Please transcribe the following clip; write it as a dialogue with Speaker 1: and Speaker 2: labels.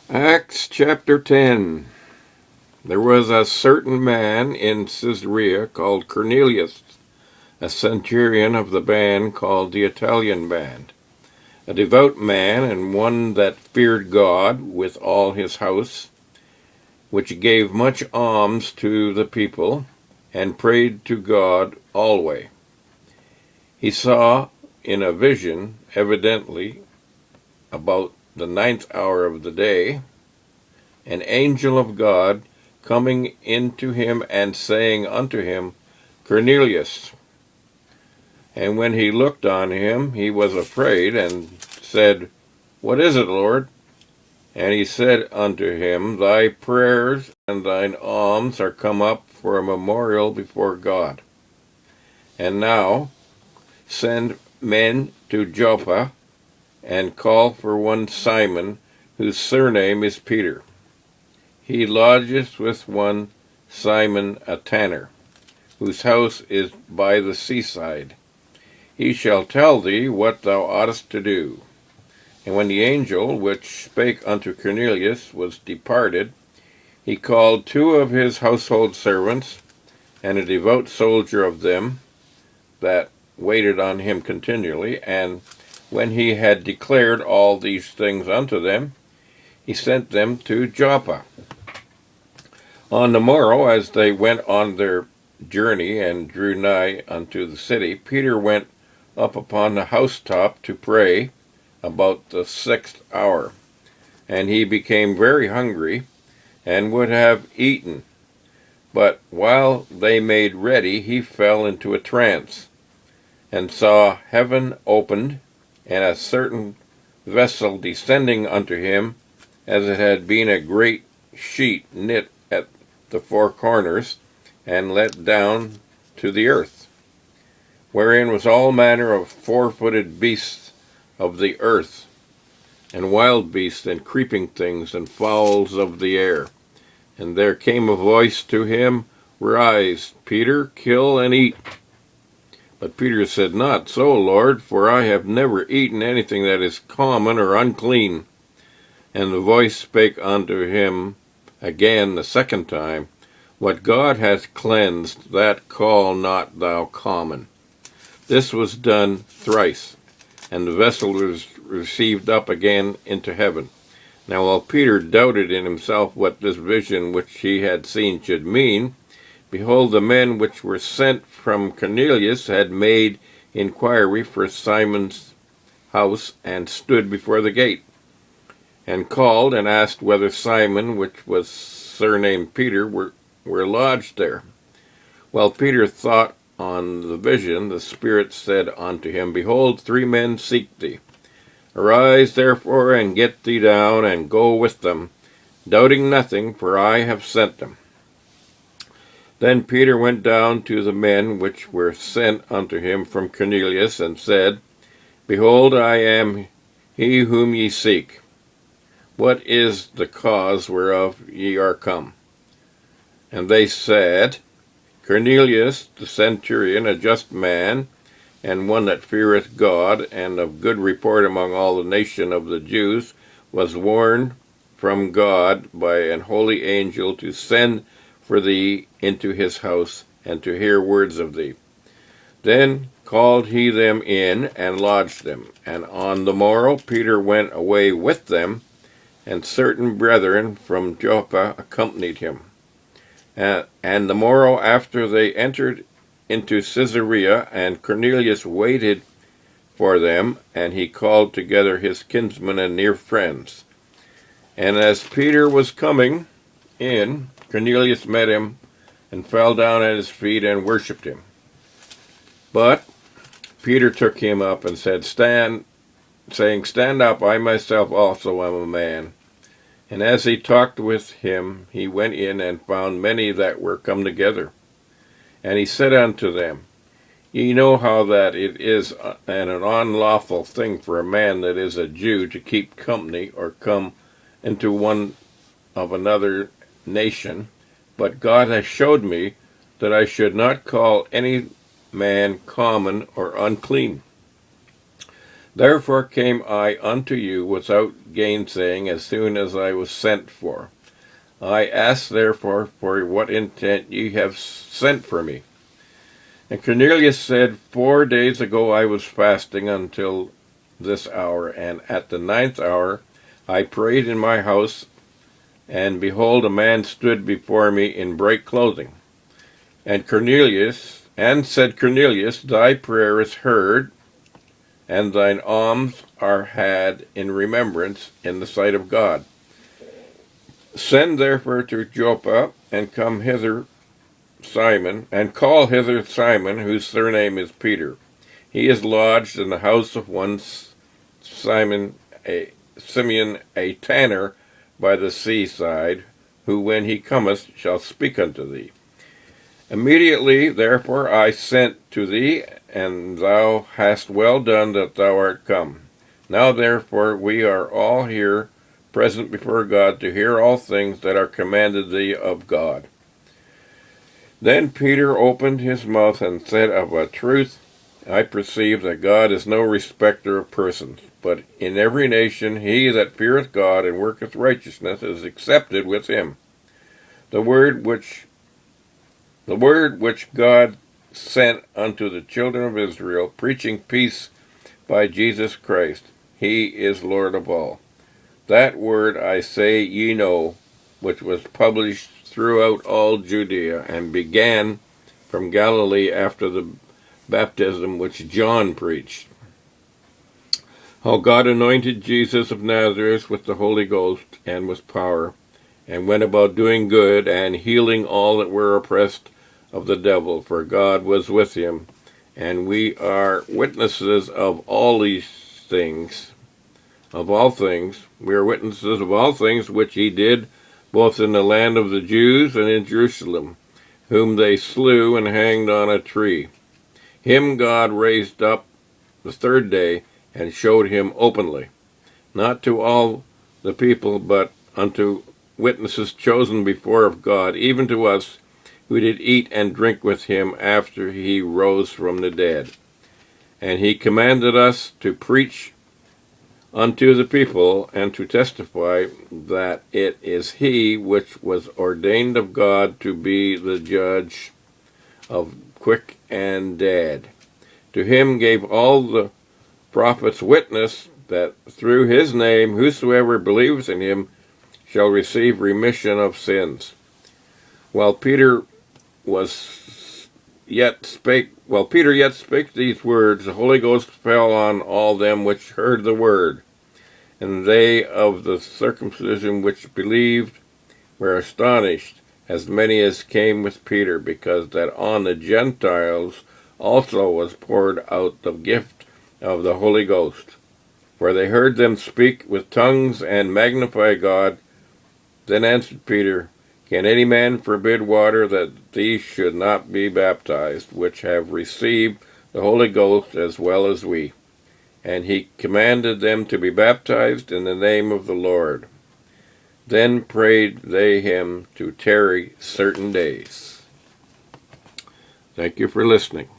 Speaker 1: Acts chapter 10. There was a certain man in Caesarea called Cornelius, a centurion of the band called the Italian band, a devout man and one that feared God with all his house, which gave much alms to the people, and prayed to God always. He saw in a vision, evidently about the 9th hour of the day, an angel of God coming into him and saying unto him, Cornelius. And when he looked on him, he was afraid, and said, What is it, Lord? And he said unto him, Thy prayers and thine alms are come up for a memorial before God. And now send men to Joppa, and call for one Simon, whose surname is Peter. He lodgeth with one Simon a tanner, whose house is by the seaside. He shall tell thee what thou oughtest to do. And when the angel which spake unto Cornelius was departed, he called 2 of his household servants, and a devout soldier of them, that waited on him continually. And when he had declared all these things unto them, he sent them to Joppa. On the morrow, as they went on their journey and drew nigh unto the city, Peter went up upon the housetop to pray about the 6th hour. And he became very hungry, and would have eaten. But while they made ready, he fell into a trance, and saw heaven opened, and a certain vessel descending unto him, as it had been a great sheet knit at the 4 corners, and let down to the earth, wherein was all manner of 4-footed beasts of the earth, and wild beasts, and creeping things, and fowls of the air. And there came a voice to him, Rise, Peter, kill and eat. But Peter said, Not so, Lord, for I have never eaten anything that is common or unclean. And the voice spake unto him again the 2nd time, What God hath cleansed, that call not thou common. This was done thrice, and the vessel was received up again into heaven. Now while Peter doubted in himself what this vision which he had seen should mean, behold, the men which were sent from Cornelius had made inquiry for Simon's house, and stood before the gate, and called and asked whether Simon, which was surnamed Peter, were lodged there. While Peter thought on the vision, the Spirit said unto him, Behold, 3 men seek thee. Arise therefore, and get thee down, and go with them, doubting nothing, for I have sent them. Then Peter went down to the men which were sent unto him from Cornelius, and said, Behold, I am he whom ye seek. What is the cause whereof ye are come? And they said, Cornelius, the centurion, a just man, and one that feareth God, and of good report among all the nation of the Jews, was warned from God by an holy angel to send for thee into his house, and to hear words of thee. Then called he them in, and lodged them. And on the morrow Peter went away with them, and certain brethren from Joppa accompanied him. And the morrow after they entered into Caesarea, and Cornelius waited for them, and he called together his kinsmen and near friends. And as Peter was coming in, Cornelius met him, and fell down at his feet, and worshipped him. But Peter took him up, and said, Stand up, I myself also am a man. And as he talked with him, he went in, and found many that were come together. And he said unto them, Ye know how that it is an unlawful thing for a man that is a Jew to keep company, or come into one of another nation. But God has showed me that I should not call any man common or unclean. Therefore came I unto you without gainsaying as soon as I was sent for. I ask therefore for what intent ye have sent for me. And Cornelius said, 4 days ago I was fasting until this hour, and at the 9th hour I prayed in my house, and behold, a man stood before me in bright clothing. And said Cornelius, thy prayer is heard, and thine alms are had in remembrance in the sight of God. Send therefore to Joppa, and come hither Simon, and call hither Simon, whose surname is Peter. He is lodged in the house of one Simeon, a tanner by the seaside, who when he cometh shall speak unto thee. Immediately therefore I sent to thee, and thou hast well done that thou art come. Now therefore we are all here present before God to hear all things that are commanded thee of God. Then Peter opened his mouth and said, Of a truth I perceive that God is no respecter of persons, but in every nation he that feareth God and worketh righteousness is accepted with him. The word which God sent unto the children of Israel, preaching peace by Jesus Christ, he is Lord of all. That word I say ye know, which was published throughout all Judea, and began from Galilee after the baptism which John preached, how God anointed Jesus of Nazareth with the Holy Ghost and with power, and went about doing good and healing all that were oppressed of the devil, for God was with him. And we are witnesses of all these things, of all things. We are witnesses of all things which he did, both in the land of the Jews and in Jerusalem, whom they slew and hanged on a tree. Him God raised up the third day, and showed him openly, not to all the people, but unto witnesses chosen before of God, even to us, who did eat and drink with him after he rose from the dead. And he commanded us to preach unto the people, and to testify that it is he which was ordained of God to be the judge of quick and dead. To him gave all the prophets witness that through his name whosoever believes in him shall receive remission of sins. While Peter yet spake these words, the Holy Ghost fell on all them which heard the word. And they of the circumcision which believed were astonished, as many as came with Peter, because that on the Gentiles also was poured out the gift of the Holy Ghost. For they heard them speak with tongues and magnify God. Then answered Peter, Can any man forbid water that these should not be baptized, which have received the Holy Ghost as well as we? And he commanded them to be baptized in the name of the Lord. Then prayed they him to tarry certain days. Thank you for listening.